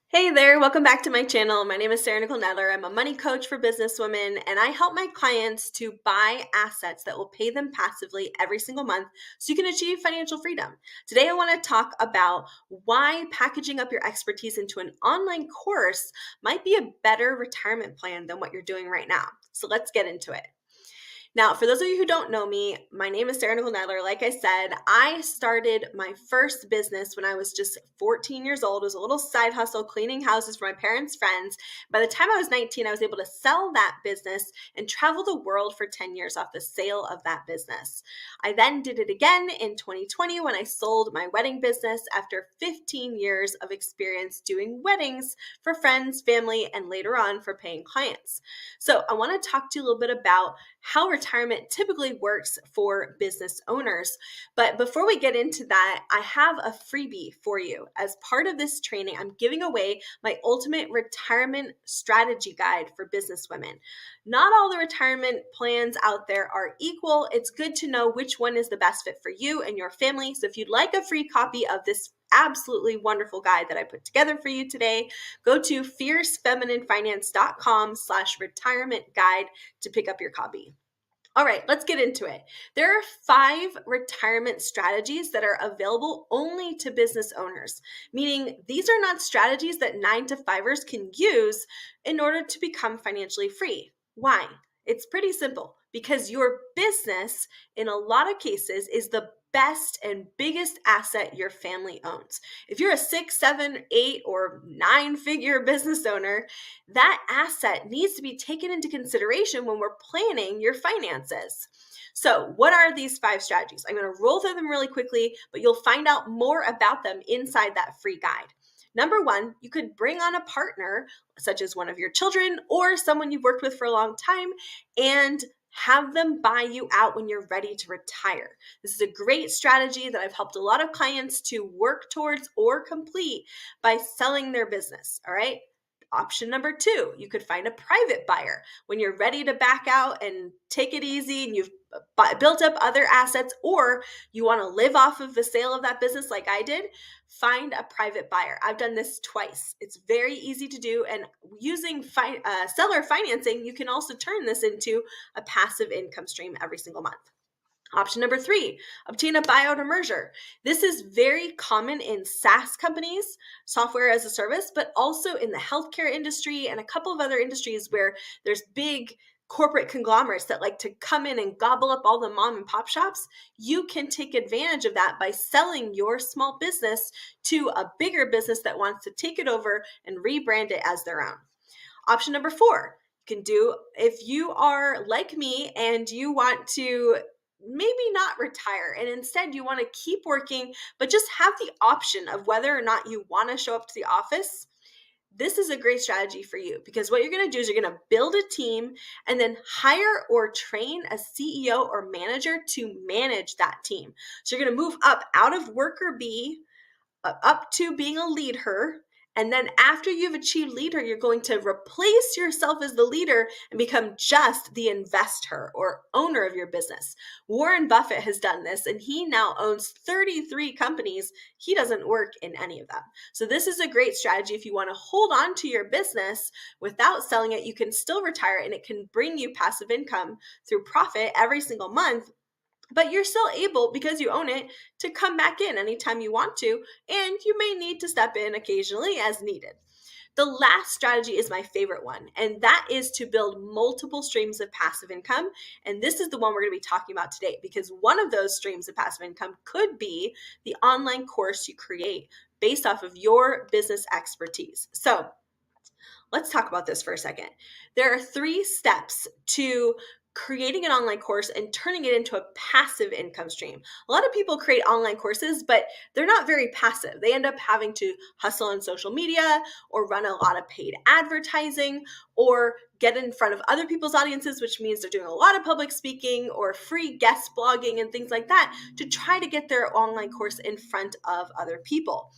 Hey there, welcome back to my channel. My name is Sarah Nicole Nadler. I'm a money coach for businesswomen, and I help my clients to buy assets that will pay them passively every single month so you can achieve financial freedom. Today, I want to talk about why packaging up your expertise into an online course might be a better retirement plan than what you're doing right now. So let's get into it. Now, for those of you who don't know me, my name is Sarah Nicole Nadler. Like I said, I started my first business when I was just 14 years old. It was a little side hustle, cleaning houses for my parents' friends. By the time I was 19, I was able to sell that business and travel the world for 10 years off the sale of that business. I then did it again in 2020 when I sold my wedding business after 15 years of experience doing weddings for friends, family, and later on for paying clients. So I want to talk to you a little bit about how retirement typically works for business owners. But before we get into that, I have a freebie for you. As part of this training, I'm giving away my ultimate retirement strategy guide for business women. Not all the retirement plans out there are equal. It's good to know which one is the best fit for you and your family. So if you'd like a free copy of this absolutely wonderful guide that I put together for you today, go to fiercefemininefinance.com/retirement guide to pick up your copy. All right, let's get into it. There are 5 retirement strategies that are available only to business owners, meaning these are not strategies that 9-to-5ers can use in order to become financially free. Why? It's pretty simple because your business, in a lot of cases, is the best and biggest asset your family owns. If you're a 6, 7, 8, or 9-figure business owner, that asset needs to be taken into consideration when we're planning your finances. So, what are these 5 strategies? I'm going to roll through them really quickly, but you'll find out more about them inside that free guide. Number 1, you could bring on a partner, such as one of your children or someone you've worked with for a long time, and have them buy you out when you're ready to retire. This is a great strategy that I've helped a lot of clients to work towards or complete by selling their business. All right. Option number 2, you could find a private buyer when you're ready to back out and take it easy and you've built up other assets, or you want to live off of the sale of that business like I did. Find a private buyer. I've done this twice. It's very easy to do, and using seller financing, you can also turn this into a passive income stream every single month. Option number 3, obtain a buyout or merger. This is very common in SaaS companies, software as a service, but also in the healthcare industry and a couple of other industries where there's big corporate conglomerates that like to come in and gobble up all the mom and pop shops. You can take advantage of that by selling your small business to a bigger business that wants to take it over and rebrand it as their own. Option number 4, you can do if you are like me and you want to maybe not retire and instead you want to keep working but just have the option of whether or not you want to show up to the office. This is a great strategy for you because what you're going to do is you're going to build a team and then hire or train a CEO or manager to manage that team. So you're going to move up out of worker B up to being a leader. And then after you've achieved leader, you're going to replace yourself as the leader and become just the investor or owner of your business. Warren Buffett has done this, and he now owns 33 companies. He doesn't work in any of them. So this is a great strategy. If you want to hold on to your business without selling it, you can still retire, and it can bring you passive income through profit every single month. But you're still able, because you own it, to come back in anytime you want to, and you may need to step in occasionally as needed. The last strategy is my favorite one, and that is to build multiple streams of passive income. And this is the one we're going to be talking about today, because one of those streams of passive income could be the online course you create based off of your business expertise. So let's talk about this for a second. There are 3 steps to creating an online course and turning it into a passive income stream. A lot of people create online courses, but they're not very passive. They end up having to hustle on social media or run a lot of paid advertising or get in front of other people's audiences, which means they're doing a lot of public speaking or free guest blogging and things like that to try to get their online course in front of other people.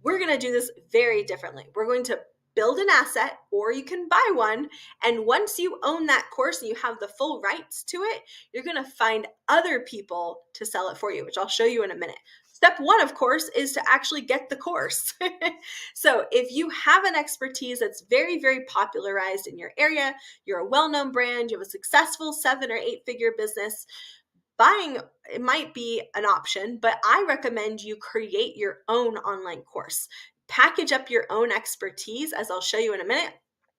We're going to do this very differently. We're going to build an asset, or you can buy one. And once you own that course and you have the full rights to it, you're going to find other people to sell it for you, which I'll show you in a minute. Step one, of course, is to actually get the course. So if you have an expertise that's very, very popularized in your area, you're a well-known brand, you have a successful 7 or 8-figure business, buying it might be an option, but I recommend you create your own online course. Package up your own expertise, as I'll show you in a minute.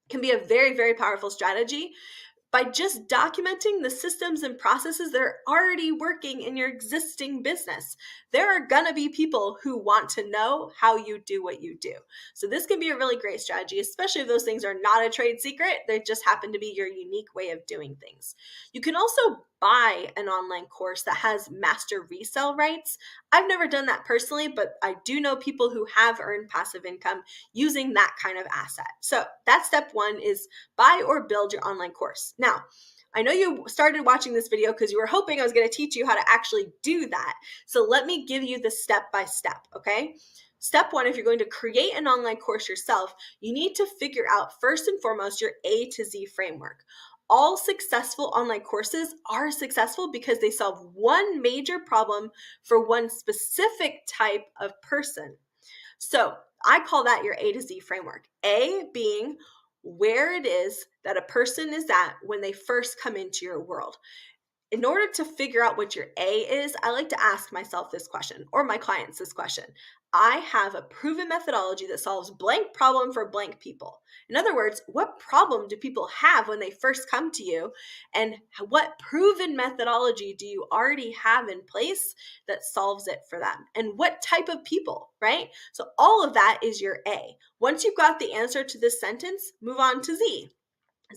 Can be a very, very powerful strategy by just documenting the systems and processes that are already working in your existing business. There are gonna be people who want to know how you do what you do. So this can be a really great strategy, especially if those things are not a trade secret. They just happen to be your unique way of doing things. You can also buy an online course that has master resale rights. I've never done that personally, but I do know people who have earned passive income using that kind of asset. So that's step one, is buy or build your online course. Now, I know you started watching this video because you were hoping I was going to teach you how to actually do that. So let me give you the step by step, okay? Step one, if you're going to create an online course yourself, you need to figure out first and foremost your A to Z framework. All successful online courses are successful because they solve one major problem for one specific type of person. So I call that your A to Z framework. A being where it is that a person is at when they first come into your world. In order to figure out what your A is, I like to ask myself this question, or my clients this question. I have a proven methodology that solves blank problem for blank people. In other words, what problem do people have when they first come to you? And what proven methodology do you already have in place that solves it for them? And what type of people, right? So all of that is your A. Once you've got the answer to this sentence, move on to Z.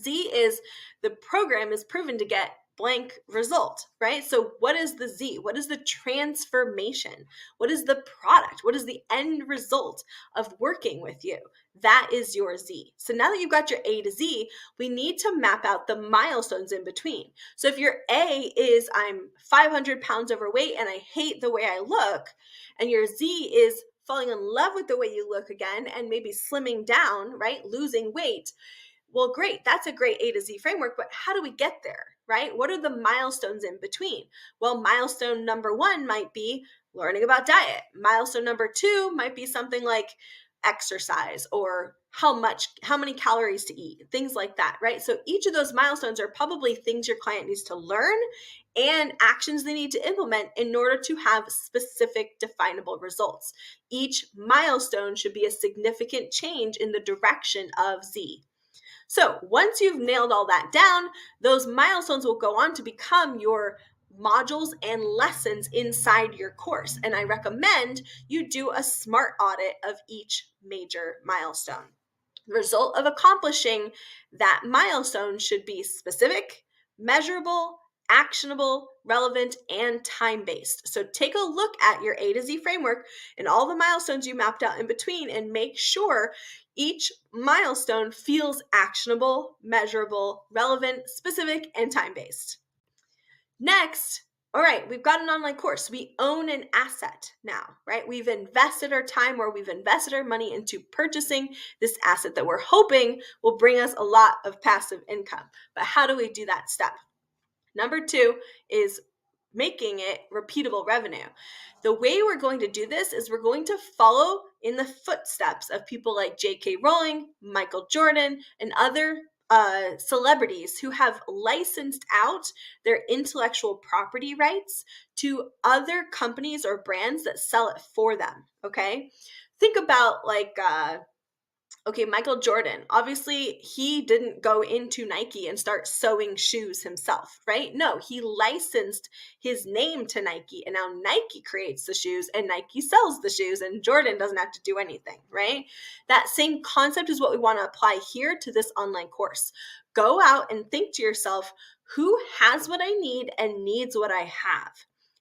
Z is the program is proven to get blank result, right? So what is the Z? What is the transformation? What is the product? What is the end result of working with you? That is your Z. So now that you've got your A to Z, we need to map out the milestones in between. So if your A is I'm 500 pounds overweight and I hate the way I look, and your Z is falling in love with the way you look again and maybe slimming down, right? Losing weight. Well, great. That's a great A to Z framework, but how do we get there, right? What are the milestones in between? Well, milestone number one might be learning about diet. Milestone number two might be something like exercise or how many calories to eat, things like that, right? So each of those milestones are probably things your client needs to learn and actions they need to implement in order to have specific definable results. Each milestone should be a significant change in the direction of Z. So once you've nailed all that down, those milestones will go on to become your modules and lessons inside your course. And I recommend you do a SMART audit of each major milestone. The result of accomplishing that milestone should be specific, measurable, actionable, relevant, and time-based. So take a look at your A to Z framework and all the milestones you mapped out in between and make sure each milestone feels actionable, measurable, relevant, specific, and time-based. Next, all right, we've got an online course. We own an asset now, right? We've invested our time or we've invested our money into purchasing this asset that we're hoping will bring us a lot of passive income. But how do we do that step? Number two is making it repeatable revenue. The way we're going to do this is we're going to follow in the footsteps of people like J.K. Rowling, Michael Jordan, and other celebrities who have licensed out their intellectual property rights to other companies or brands that sell it for them. Okay. Think about okay, Michael Jordan, obviously he didn't go into Nike and start sewing shoes himself, right? No, he licensed his name to Nike and now Nike creates the shoes and Nike sells the shoes and Jordan doesn't have to do anything, right? That same concept is what we want to apply here to this online course. Go out and think to yourself, who has what I need and needs what I have,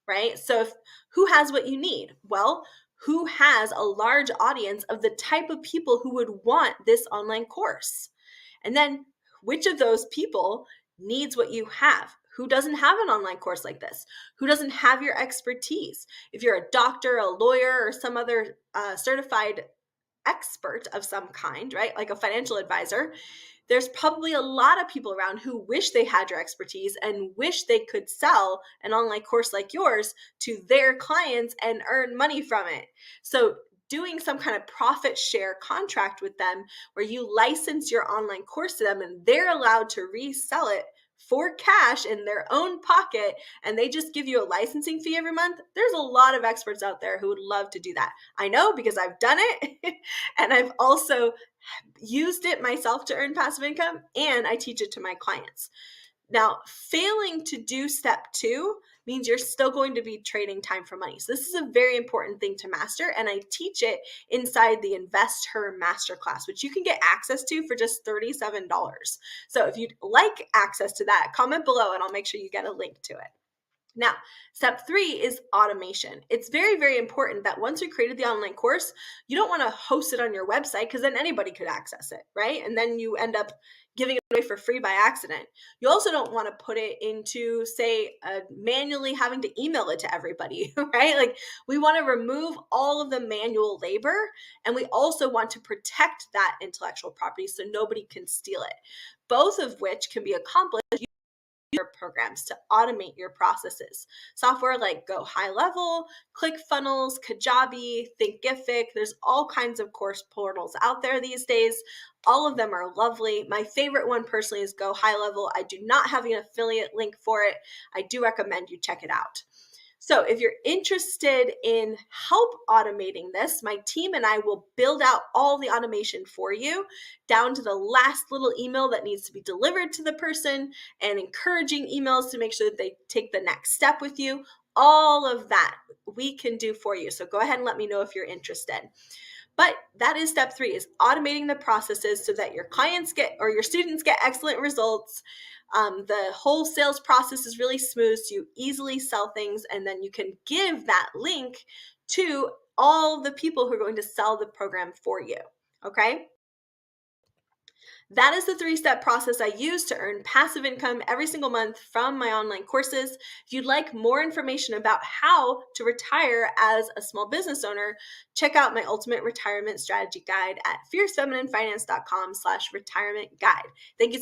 right? So who has what you need? Well, who has a large audience of the type of people who would want this online course? And then which of those people needs what you have? Who doesn't have an online course like this? Who doesn't have your expertise? If you're a doctor, a lawyer, or some other certified expert of some kind, right? Like a financial advisor, there's probably a lot of people around who wish they had your expertise and wish they could sell an online course like yours to their clients and earn money from it. So doing some kind of profit share contract with them where you license your online course to them and they're allowed to resell it for cash in their own pocket, and they just give you a licensing fee every month. There's a lot of experts out there who would love to do that. I know because I've done it and I've also used it myself to earn passive income, and I teach it to my clients. Now, failing to do step 2 means you're still going to be trading time for money. So this is a very important thing to master, and I teach it inside the Invest Her Masterclass, which you can get access to for just $37. So if you'd like access to that, comment below and I'll make sure you get a link to it. Now, step 3 is automation. It's very, very important that once you created the online course, you don't want to host it on your website because then anybody could access it, right? And then you end up giving it away for free by accident. You also don't want to put it into, say, manually having to email it to everybody, right? Like, we want to remove all of the manual labor, and we also want to protect that intellectual property so nobody can steal it, both of which can be accomplished programs to automate your processes. Software like Go High Level, ClickFunnels, Kajabi, Thinkific, there's all kinds of course portals out there these days. All of them are lovely. My favorite one personally is Go High Level. I do not have an affiliate link for it. I do recommend you check it out. So if you're interested in help automating this, my team and I will build out all the automation for you down to the last little email that needs to be delivered to the person and encouraging emails to make sure that they take the next step with you. All of that we can do for you. So go ahead and let me know if you're interested. But that is step 3, is automating the processes so that your clients get, or your students get, excellent results. The whole sales process is really smooth, so you easily sell things, and then you can give that link to all the people who are going to sell the program for you, okay? That is the 3-step process I use to earn passive income every single month from my online courses. If you'd like more information about how to retire as a small business owner, check out my ultimate retirement strategy guide at fiercefemininefinance.com/retirement guide. Thank you